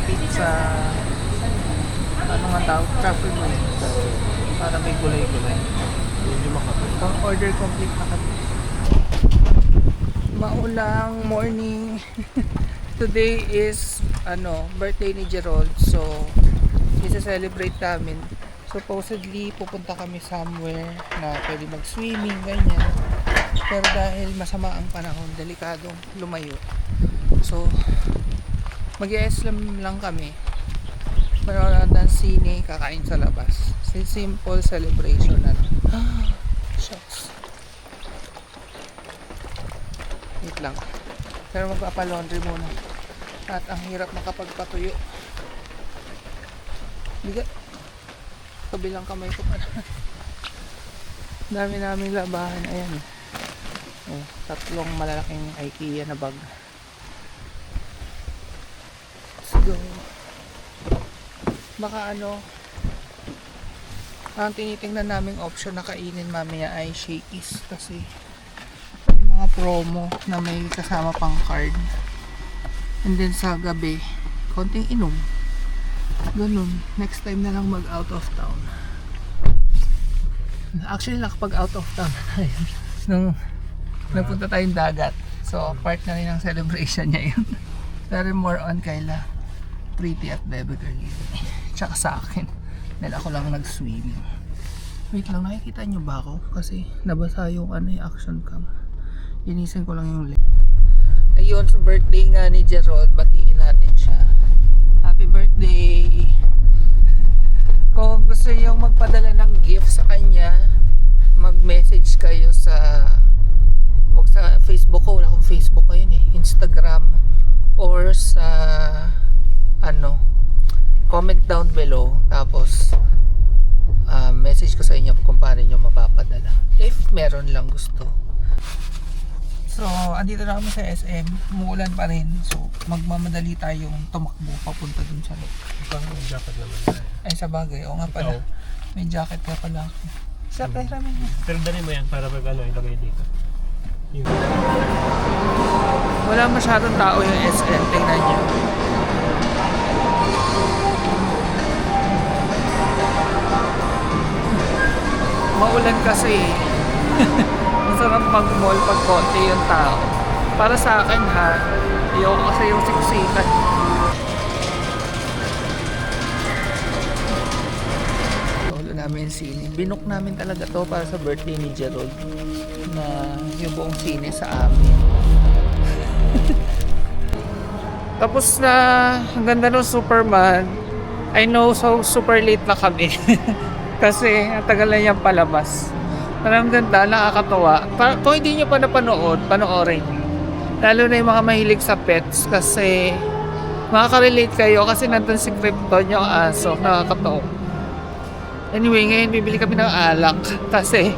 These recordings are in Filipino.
pizza, ano nga tawag, truffle wings. Para may gulay-gulay. Pang order complete na kami. Maulang morning. Today is birthday ni Gerald. So i-celebrate namin. Supposedly pupunta kami somewhere na pwede mag-swimming, ganyan. Pero dahil masama ang panahon, delikadong lumayo. So mag-i-slam lang kami. Manonood ng sine, kakain sa labas. Simple celebration na lang. Shucks. Wait lang. Pero magpapalaundry muna. At ang hirap makapagpatuyo. Bigat. Kabilang kamay ko pa na. Dami naming labahan. Ayan. Oh, tatlong malalaking IKEA na bag. Let's go. Baka ang tinitingnan naming option na kainin mamaya ay Shakey's kasi may mga promo na may kasama pang card. And then sa gabi, konting inom. Ganun. Next time na lang mag out of town. Actually, nakapag out of town na tayo nung nagpunta tayong dagat. So, part na rin ng celebration niya yun. Pero more on Kayla, Pretty at Bebe Girlie. Tsaka sa akin. Dahil ako lang nag-swimming. Wait lang, nakikita nyo ba ako? Kasi nabasa yung yung action cam. Linisin ko lang yung link. Ayun, sa birthday nga ni Gerald, batiin natin siya. Happy birthday! Kung gusto nyo magpadala ng gift sa kanya, mag-message kayo sa Facebook ko. Wala akong Facebook ngayon Instagram or sa comment down below. Tapos message ko sa inyo kung paano nyo mapapadala if meron lang gusto. So andito na kami sa SM. Umuulan pa rin, so magmamadali tayong tumakbo papunta dun sa loob. May jacket naman tayo. Ay sa bagay, o nga pala. May jacket ka pala ako. Sa pahiramin mo. Pero dali mo yan para pag ilagay dito. Wala masyadong tao yung SM. Tingnan nyo. Maulan kasi. Masarap mag-mall pag konti yung tao. Para sa akin ayoko kasi yung siksikan. Ulo namin yung sine. Binook namin talaga to para sa birthday ni Gerald. Na yung buong sine sa amin. Tapos na ang ganda ng Superman. I know, so super late na kami. Kasi ang tagal na niyang palabas. Parang ganda, nakakatawa. Kung hindi nyo pa napanood, panoorin nyo. Lalo na yung mga mahilig sa pets kasi makaka-relate kayo kasi nandun si Krypton yung aso. Nakakatawa. Anyway, ngayon bibili kami ng alak kasi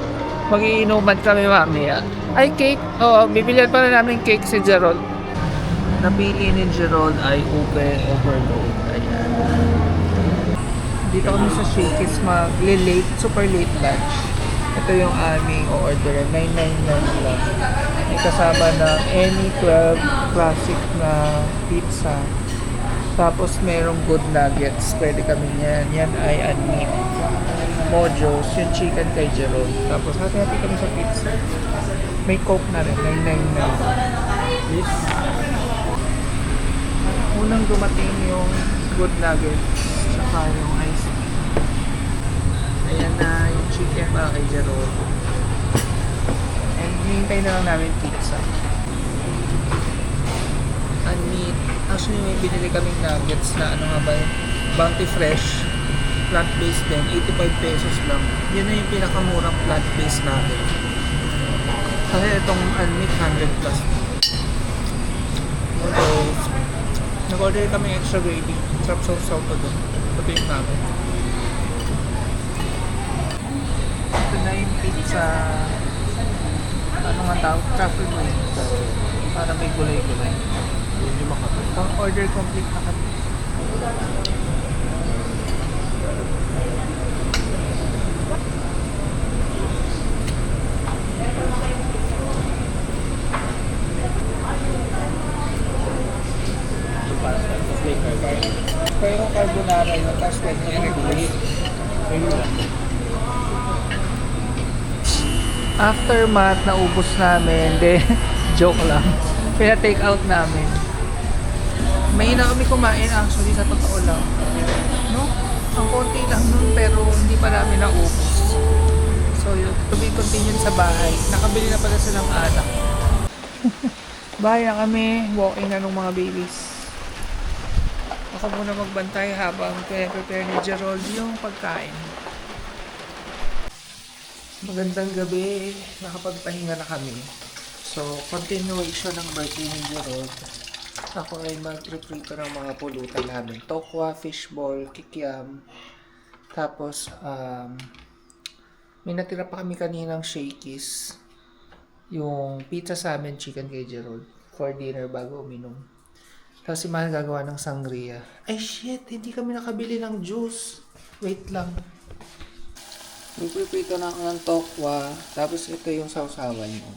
mag-iinuman kami mamaya. Ay, cake. Oo, bibilihan pa na namin cake si Gerald. Napili ni Gerald ay Ube Overload. Ayan. Dito kami sa Shakey's mag-late, super late lunch. Ito yung aming order, $9.99 lang. May kasama ng any 12 classic na pizza. Tapos merong good nuggets. Pwede kami yan. Yan ay unmeat. Mojo's, yung chicken kay Jerome. Tapos hati-hati kami sa pizza. May coke na rin, $9.99. Yes. Unang dumating yung good nuggets. Tsaka yung ice cream. Ayan na yung chicken para kay Jerome. And hinihintay na lang namin pizza. Unmeat. Actually may binili kaming nuggets na Bounty Fresh. Plant-based din. 85 pesos lang. Yun na yung pinakamurang plant-based nugget. Kasi itong unmeat 100 plus. So, nag-order kami extra gravy. Sarap sauce to doon. Ito yung nugget. Ito na yung pizza. Ano nga tawag? Truffle wings. Para may gulay-gulay. Pang order complete na kami. pasta. Tapos may carbonara. Pero yung carbonara yun, tapos pwede nyo i-replace. Ayun lang. Aftermath, naubos namin. Then, joke lang. Pina-take out namin. Mahina kami kumain actually, sa totoo lang. No? Ang konti lang nun, pero hindi pa namin naubos. So, yun, to be continued sa bahay. Nakabili na pala silang alak. Bahay na kami, walking na ng mga babies. Ako muna magbantay habang prepare ni Gerald yung pagkain. Magandang gabi, nakapagpahinga na kami. So, continuation ng birthday ni Gerald. Ako ay mag-prepare ng mga pulutan namin. Tokwa, fishball, kikiam. Tapos, may natira pa kami kaninang shakies. Yung pizza sa amin, chicken kay Gerald. For dinner bago uminom. Tapos si Mahal gagawa ng sangria. Ay shit, hindi kami nakabili ng juice. Wait lang. Nagprepare na ako ng tokwa. Tapos ito yung sausawan nyo.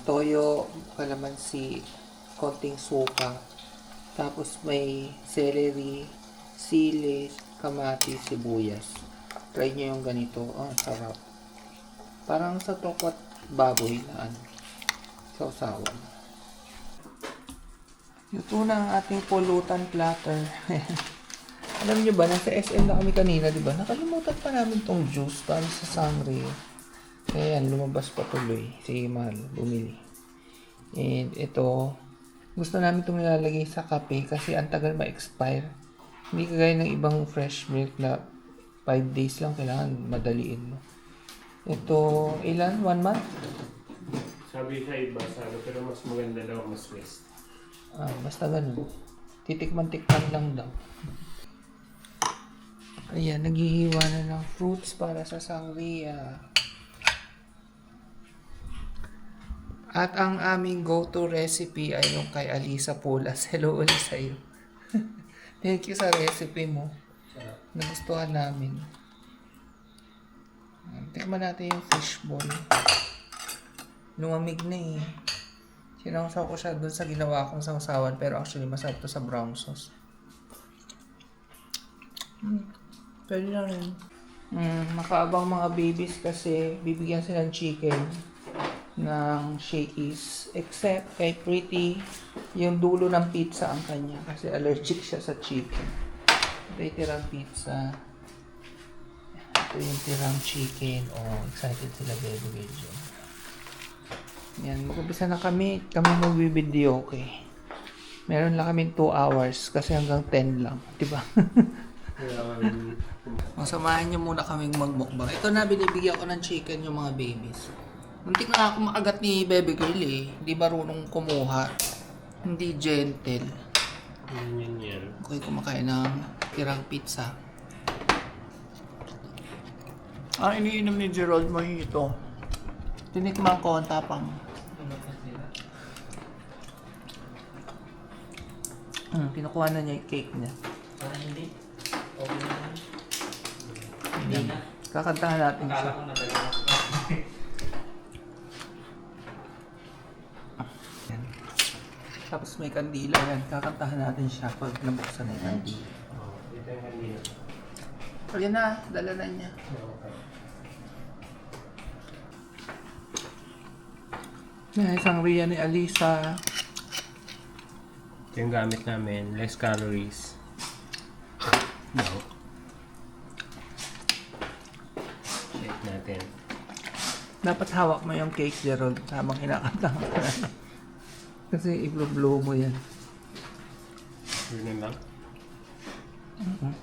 Toyo, kalamansi, konting suka. Tapos may celery, sili, kamatis, sibuyas. Try nyo yung ganito. Oh, sarap. Parang sa tokwa baboy na sausawan. Ito na ang ating pulutan platter. Alam nyo ba, nasa SM na kami kanina, di ba? Nakalimutan pa namin tong juice para sa sangria. Kaya yan, lumabas pa tuloy. Sige, Mahal, bumili. And ito, gusto namin itong nilalagay sa kape kasi ang tagal ma-expire. Hindi kagaya ng ibang fresh milk na 5 days lang kailangan madaliin mo. Ito, ilan? 1 month? Sabi sa iba, pero mas maganda daw, mas best. Basta ganun. Titikman-tikman lang daw. Ayan, naghihiwa na ng fruits para sa sangria. At ang aming go-to recipe ay yung kay Alisa Pulas. Hello ulit sa'yo. Thank you sa recipe mo. Nagustuhan namin. Tikman natin yung fishball. Lumamig na eh. Sinawsaw ko siya dun sa ginawa kong sausawan, pero actually masarap to sa brown sauce. Pwede na rin. Makaabang mga babies kasi bibigyan sila ng chicken ng shakies. Except kay Pretty, yung dulo ng pizza ang kanya kasi allergic siya sa chicken. Ito yung tirang pizza. Ito yung tirang chicken. Oh, excited sila baby girl dyan. Yan, mag-umpisa na kami. Kami magbibideo, okay. Meron lang kami 2 hours kasi hanggang 10 lang. Diba? Masamahan nyo muna kaming magmukbang. Ito na, binibigyan ko ng chicken yung mga babies. Muntik na ako makagat ni baby girl eh. Hindi marunong kumuha. Hindi gentle. Yan. Okay, kumakain ng tirang pizza. Ang iniinom ni Gerald mojito. Tinikman ko ang tapang. Kinukuha na niya yung cake niya. Hindi. Okay na. Hindi na. Kakantahan natin siya. Akala ko nadala. Yan. Tapos may kandila yan. Kakantahan natin siya pag nabuksan na yung kandila. Ito yung kanina. Ayan na, dala na niya. Yan, isang riya ni Alisa. Ito yung gamit namin. Less calories. No. Shake natin. Dapat hawak mo yung cake, Gerald, habang kinakanta ka na. Kasi i-blow mo yan. Yun lang.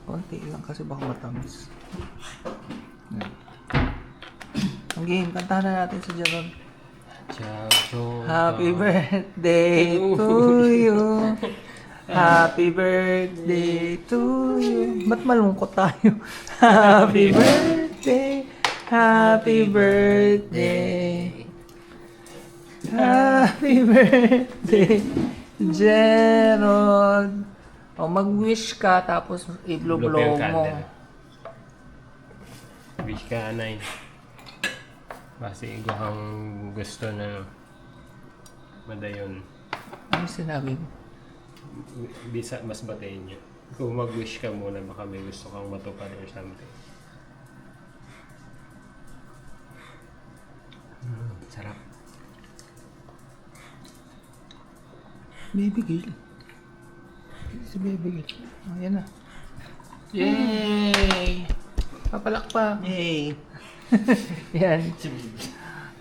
Konti lang kasi baka matamis. Yan. Ang game, kantahan na natin si Gerald. Ciao. Happy birthday to you. Happy birthday to you. Ba't malungkot tayo? Happy birthday. Happy birthday. Happy birthday, Gerald. O, mag-wish ka tapos i-blow-blow mo. Wish ka, Anay. Basta iguhang gusto na madayon. Ano sinabi mo? mas batayin nyo. Kung mag-wish ka muna, baka may gusto kang matupad or something. Sarap. Baby girl. Si baby girl. Oh, yan na. Yay! Papalakpak. Yay! Yan.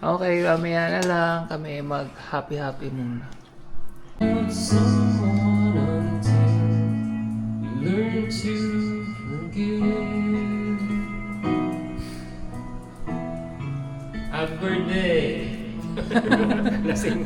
Okay, mamaya na lang kami mag-happy-happy muna. Someone until you learn to forgive. Happy birthday! Lasing.